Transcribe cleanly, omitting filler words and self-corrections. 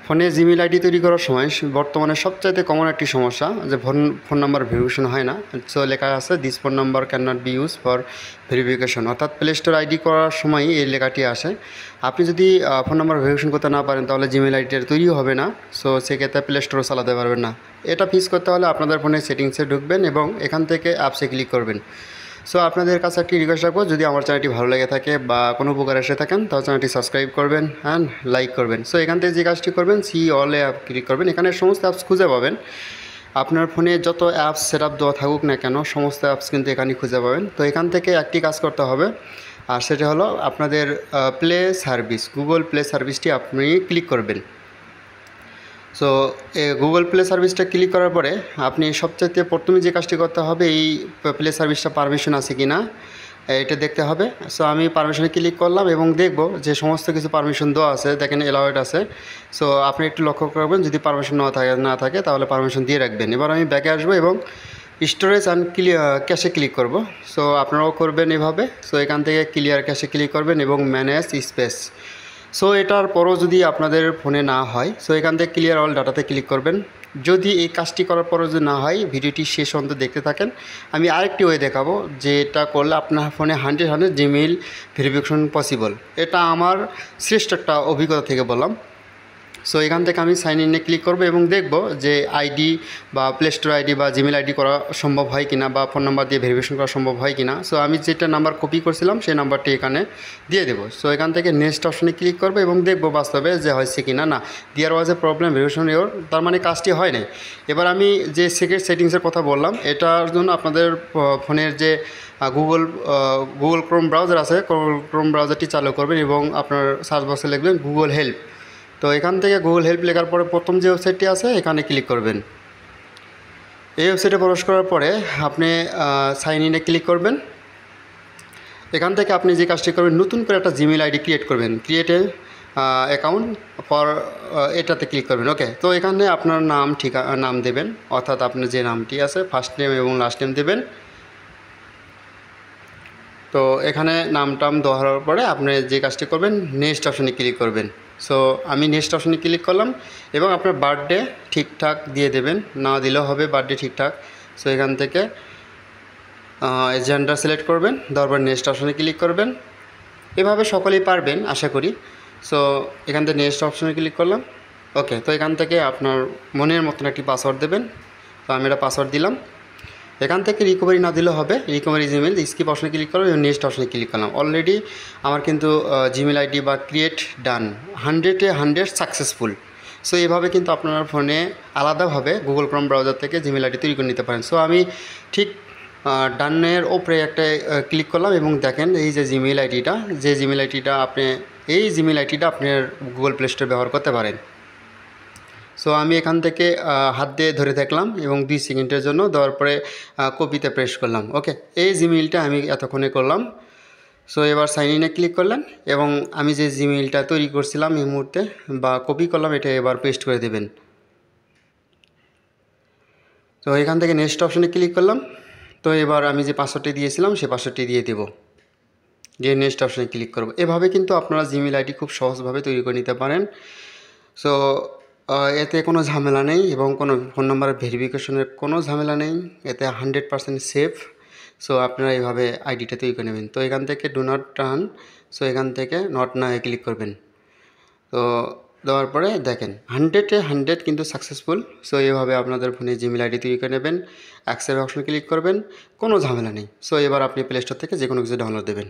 ফোনে Gmail ID তৈরি করার সময় বর্তমানে সবচাইতে কমন একটি সমস্যা যে ফোন নাম্বার ভেরিফিকেশন হয় না। সো লেখা আছে this phone number can not be use for verification, অর্থাৎ প্লে স্টোর আইডি করার সময় এই লেখাটি আসে। আপনি যদি ফোন নাম্বার ভেরিফিকেশন করতে না পারেন তাহলে জিমেইল আইডিটা তৈরিও হবে না। সো সেক্ষেত্রে প্লে স্টোরও চালাতে পারবেন না। এটা ফিক্স করতে হলে আপনাদের ফোনে সেটিংসে ঢুকবেন এবং এখান থেকে অ্যাপসে ক্লিক করবেন। সো আপনাদের কাছে একটি রিকোয়েস্ট রাখবো, যদি আমার চ্যানেলটি ভালো লেগে থাকে বা কোনো উপকার এসে থাকেন তাহলে চ্যানেলটি সাবস্ক্রাইব করবেন অ্যান্ড লাইক করবেন। সো এখান থেকে যে কাজটি করবেন সি অলে অ্যাপ ক্লিক করবেন। এখানে সমস্ত অ্যাপস খুঁজে পাবেন। আপনার ফোনে যত অ্যাপস সেট আপ দেওয়া থাকুক না কেন সমস্ত অ্যাপস কিন্তু এখানে খুঁজে পাবেন। তো এখান থেকে একটি কাজ করতে হবে, আর সেটা হলো আপনাদের প্লে সার্ভিস, গুগল প্লে সার্ভিসটি আপনি ক্লিক করবেন। সো গুগল প্লে সার্ভিসটা ক্লিক করার পরে আপনি সবচাইতে প্রথমে যে কাজটি করতে হবে এই প্লে সার্ভিসটা পারমিশন আছে কি না এটা দেখতে হবে। সো আমি পারমিশনে ক্লিক করলাম এবং দেখব যে সমস্ত কিছু পারমিশন দেওয়া আছে, দেখেন এলাউড আছে। সো আপনি একটু লক্ষ্য করবেন যদি পারমিশন না থাকে তাহলে পারমিশন দিয়ে রাখবেন। এবার আমি ব্যাকে আসবো এবং স্টোরেজ অ্যান্ড ক্যাশে ক্লিক করব। সো আপনারাও করবেন এভাবে। সো এখান থেকে ক্লিয়ার ক্যাশে ক্লিক করবেন এবং ম্যানেজ স্পেস। সো এটার পরও যদি আপনাদের ফোনে না হয় সো এখান থেকে ক্লিয়ার অল ডাটাতে ক্লিক করবেন। যদি এই কাজটি করার পরও যদি না হয় ভিডিওটি শেষ পর্যন্ত দেখতে থাকেন। আমি আরেকটি ওয়ে দেখাবো যেটা করলে আপনার ফোনে 100 জিমেইল ভেরিফিকেশন পসিবল। এটা আমার শ্রেষ্ঠ একটা অভিজ্ঞতা থেকে বললাম। সো এখান থেকে আমি সাইন ইনে ক্লিক করব এবং দেখব যে আইডি বা প্লে স্টোর আইডি বা জিমেল আইডি করা সম্ভব হয় কিনা বা ফোন নাম্বার দিয়ে ভেরিফিকেশন করা সম্ভব হয় কিনা। সো আমি যেটা নাম্বার কপি করছিলাম সেই নাম্বারটি এখানে দিয়ে দেবো। সো এখান থেকে নেক্সট অপশনে ক্লিক করবো এবং দেখব বাস্তবে যে হয়েছে কিনা। না, দেয়ার ওয়াজ এ প্রবলেম ভেরিফিকেশন ইওর, তার মানে কাজটি হয় নাই। এবার আমি যে সেকেন্ড সেটিংসের কথা বললাম এটার জন্য আপনাদের ফোনের যে গুগল ক্রোম ব্রাউজার আছে, ক্রোম ব্রাউজারটি চালু করবেন এবং আপনার সার্চ বক্সে লিখবেন গুগল হেল্প। তো এখান থেকে গুগল হেল্প লেখার পরে প্রথম যে ওয়েবসাইটটি আছে এখানে ক্লিক করবেন। এই ওয়েবসাইটে প্রবেশ করার পরে আপনি সাইন ইনে ক্লিক করবেন। এখান থেকে আপনি যে কাজটি করবেন নতুন করে একটা জিমেইল আইডি ক্রিয়েট করবেন, ক্রিয়েট এ অ্যাকাউন্ট ফর এটাতে ক্লিক করবেন। ওকে, তো এখানে আপনার নাম দেবেন, অর্থাৎ আপনার যে নামটি আছে ফার্স্ট নেম এবং লাস্ট নেম দেবেন। তো এখানে নাম দেওয়ার পরে আপনি যে কাজটি করবেন নেক্সট অপশনে ক্লিক করবেন। সো আমি নেক্সট অপশনে ক্লিক করলাম এবং আপনার বার্থডে ঠিকঠাক দিয়ে দেবেন, না দিলেও হবে বার্থডে ঠিকঠাক। সো এখান থেকে জেন্ডার সিলেক্ট করবেন, তারপর নেক্সট অপশনে ক্লিক করবেন। এভাবে সকলেই পারবেন আশা করি। সো এখান থেকে নেক্সট অপশনে ক্লিক করলাম। ওকে, তো এখান থেকে আপনার মনের মতন একটি পাসওয়ার্ড দেবেন। তো আমি এটা পাসওয়ার্ড দিলাম। এখান থেকে রিকভারি না দিলেও হবে, রিকভারি জিমেল স্কিপ অপশনে ক্লিক করলাম এবং নেক্সট অপশনে ক্লিক করলাম। অলরেডি আমার কিন্তু জিমেল আইডি বা ক্রিয়েট ডান, 100 সাকসেসফুল। সো এইভাবে কিন্তু আপনার ফোনে আলাদাভাবে গুগল ক্রোম ব্রাউজার থেকে জিমেল আইডি তৈরি করে নিতে পারেন। সো আমি ঠিক ডানের ওপরে একটা ক্লিক করলাম এবং দেখেন এই যে জিমেল আইডিটা, এই জিমেল আইডিটা আপনার গুগল প্লে স্টোরে ব্যবহার করতে পারেন। সো আমি এখান থেকে হাত দিয়ে ধরে থাকলাম এবং 2 সেকেন্ডের জন্য দেওয়ার পরে কপিতে প্রেস করলাম। ওকে, এই জিমেইলটা আমি এতক্ষণে করলাম। সো এবার সাইন ইনে ক্লিক করলেন এবং আমি যে জিমেইলটা তৈরি করছিলাম এই মুহূর্তে বা কপি করলাম এটা এবার পেস্ট করে দেবেন। তো এখান থেকে নেক্সট অপশনে ক্লিক করলাম। তো এবার আমি যে পাসওয়ার্ডটি দিয়েছিলাম সেই পাসওয়ার্ডটি দিয়ে দেব, দিয়ে নেক্সট অপশনে ক্লিক করব। এভাবে কিন্তু আপনারা জিমেইল আইডি খুব সহজভাবে তৈরি করে নিতে পারেন। সো এতে কোনো ঝামেলা নেই এবং কোনো ফোন নাম্বারের ভেরিফিকেশনের কোনো ঝামেলা নেই, এতে 100% সেফ। সো আপনারা এইভাবে আইডিটা তৈরি করে নেবেন। তো এখান থেকে ডু নট টার্ন, সো এখান থেকে নট না ক্লিক করবেন। তো দেওয়ার পরে দেখেন 100 কিন্তু সাকসেসফুল। সো এইভাবে আপনাদের ফোনে জিমেল আইডি তৈরি করে নেবেন, অ্যাকসেপ্ট অপশনে ক্লিক করবেন, কোনো ঝামেলা নেই। সো এবার আপনি প্লে স্টোর থেকে যে কোনো কিছু ডাউনলোড দেবেন।